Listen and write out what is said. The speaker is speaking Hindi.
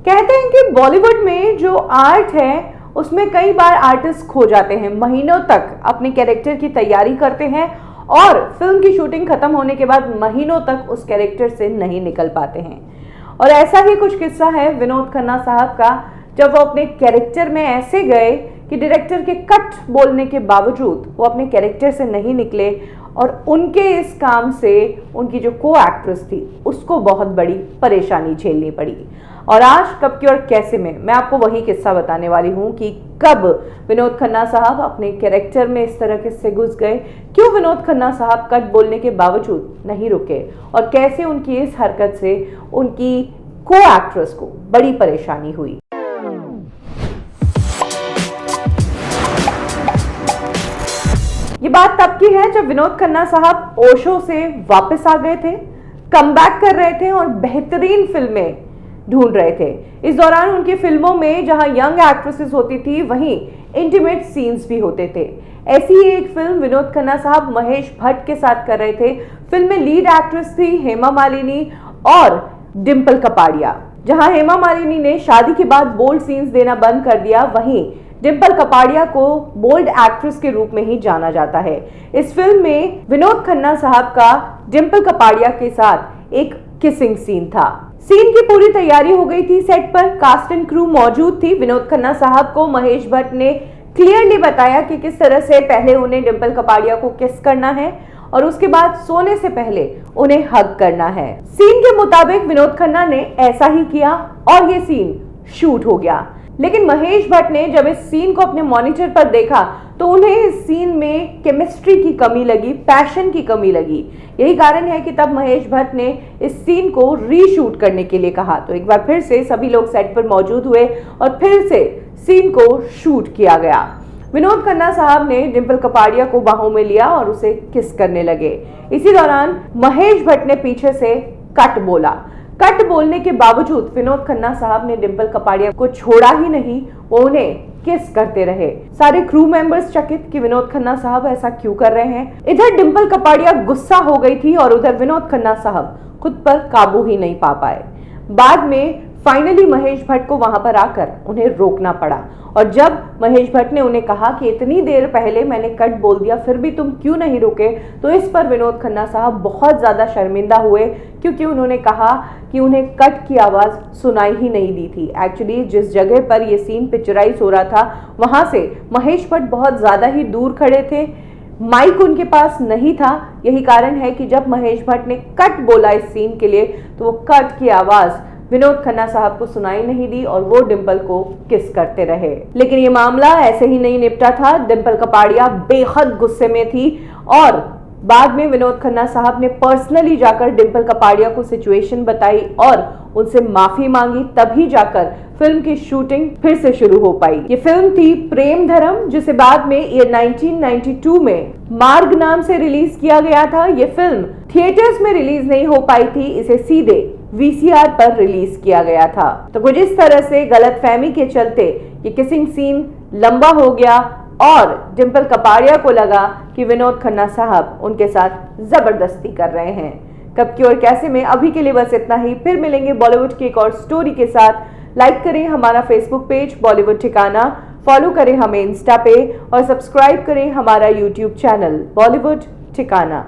कहते हैं कि बॉलीवुड में जो आर्ट है उसमें कई बार आर्टिस्ट खो जाते हैं, महीनों तक अपने कैरेक्टर की तैयारी करते हैं और फिल्म की शूटिंग खत्म होने के बाद महीनों तक उस कैरेक्टर से नहीं निकल पाते हैं। और ऐसा ही कुछ किस्सा है विनोद खन्ना साहब का, जब वो अपने कैरेक्टर में ऐसे गए कि डायरेक्टर के कट बोलने के बावजूद वो अपने कैरेक्टर से नहीं निकले और उनके इस काम से उनकी जो को एक्ट्रेस थी उसको बहुत बड़ी परेशानी झेलनी पड़ी। और आज कब की और कैसे में मैं आपको वही किस्सा बताने वाली हूँ कि कब विनोद खन्ना साहब अपने कैरेक्टर में इस तरह से घुस गए, क्यों विनोद खन्ना साहब कट बोलने के बावजूद नहीं रुके और कैसे उनकी इस हरकत से उनकी को एक्ट्रेस को बड़ी परेशानी हुई। ये बात तब की है जब विनोद खन्ना साहब ओशो से वापस आ गए थे, कमबैक कर रहे थे और बेहतरीन फिल्में ढूंढ रहे थे। इस दौरान उनकी फिल्मों में जहां यंग एक्ट्रेसेस होती थी वहीं इंटीमेट सीन्स भी होते थे। ऐसी ही एक फिल्म विनोद खन्ना साहब महेश भट्ट के साथ कर रहे थे। फिल्म में लीड एक्ट्रेस थी हेमा मालिनी और डिंपल कपाड़िया। जहां हेमा मालिनी ने शादी के बाद बोल्ड सीन्स देना बंद कर दिया, वहीं डिंपल कपाड़िया को बोल्ड एक्ट्रेस के रूप में ही जाना जाता है। इस फिल्म में विनोद खन्ना साहब का डिंपल कपाड़िया के साथ एक किसिंग सीन था। सीन की पूरी तैयारी हो गई थी, सेट पर कास्ट एंड क्रू मौजूद थी। विनोद खन्ना साहब को महेश भट्ट ने क्लियरली बताया कि किस तरह से पहले उन्हें डिंपल कपाड़िया को किस करना है और उसके बाद सोने से पहले उन्हें हग करना है। सीन के मुताबिक विनोद खन्ना ने ऐसा ही किया और ये सीन शूट हो गया। लेकिन महेश भट्ट ने जब इस सीन को अपने मॉनिटर पर देखा तो उन्हें इस सीन में केमिस्ट्री की कमी लगी, पैशन की कमी लगी। यही कारण है कि तब महेश भट्ट ने इस सीन को रीशूट करने के लिए कहा। तो एक बार फिर से सभी लोग सेट पर मौजूद हुए और फिर से सीन को शूट किया गया। विनोद खन्ना साहब ने डिंपल कपाड़िया को बाहों में लिया और उसे किस करने लगे। इसी दौरान महेश भट्ट ने पीछे से कट बोला। कट बोलने के बावजूद विनोद खन्ना साहब ने डिंपल कपाड़िया को छोड़ा ही नहीं, वो उन्हें किस करते रहे। सारे क्रू मेंबर्स चकित कि विनोद खन्ना साहब ऐसा क्यों कर रहे हैं। इधर डिंपल कपाड़िया गुस्सा हो गई थी और उधर विनोद खन्ना साहब खुद पर काबू ही नहीं पा पाए। बाद में फाइनली महेश भट्ट को वहां पर आकर उन्हें रोकना पड़ा और जब महेश भट्ट ने उन्हें कहा कि इतनी देर पहले मैंने कट बोल दिया फिर भी तुम क्यों नहीं रुके, तो इस पर विनोद खन्ना साहब बहुत ज्यादा शर्मिंदा हुए क्योंकि उन्होंने कहा कि उन्हें कट की आवाज सुनाई ही नहीं दी थी। एक्चुअली जिस जगह पर यह सीन पिक्चराइज हो रहा था वहां से महेश भट्ट बहुत ज्यादा ही दूर खड़े थे, माइक उनके पास नहीं था। यही कारण है कि जब महेश भट्ट ने कट बोला इस सीन के लिए तो वो कट की आवाज विनोद खन्ना साहब को सुनाई नहीं दी और वो डिंपल को किस करते रहे। लेकिन ये मामला ऐसे ही नहीं निपटा था। डिंपल कपाड़िया बेहद गुस्से में थी और बाद में विनोद खन्ना साहब ने पर्सनली जाकर डिंपल कपाड़िया को सिचुएशन बताई और उनसे माफी मांगी, तभी जाकर फिल्म की शूटिंग फिर से शुरू हो पाई। ये फिल्म थी प्रेम धर्म, जिसे बाद में ये 1992 में मार्ग नाम से रिलीज किया गया था। ये फिल्म थिएटर्स में रिलीज नहीं हो पाई थी, इसे सीधे VCR पर रिलीज किया गया था। तो कुछ इस तरह से गलतफहमी के चलते ये किसिंग सीन लंबा हो गया और डिंपल कपाड़िया को लगा कि विनोद खन्ना साहब उनके साथ जबरदस्ती कर रहे हैं। कब की और कैसे में अभी के लिए बस इतना ही। फिर मिलेंगे बॉलीवुड की एक और स्टोरी के साथ। लाइक करें हमारा फेसबुक पेज बॉलीवुड ठिकाना, फॉलो करें हमें इंस्टा पे और सब्सक्राइब करें हमारा यूट्यूब चैनल बॉलीवुड ठिकाना।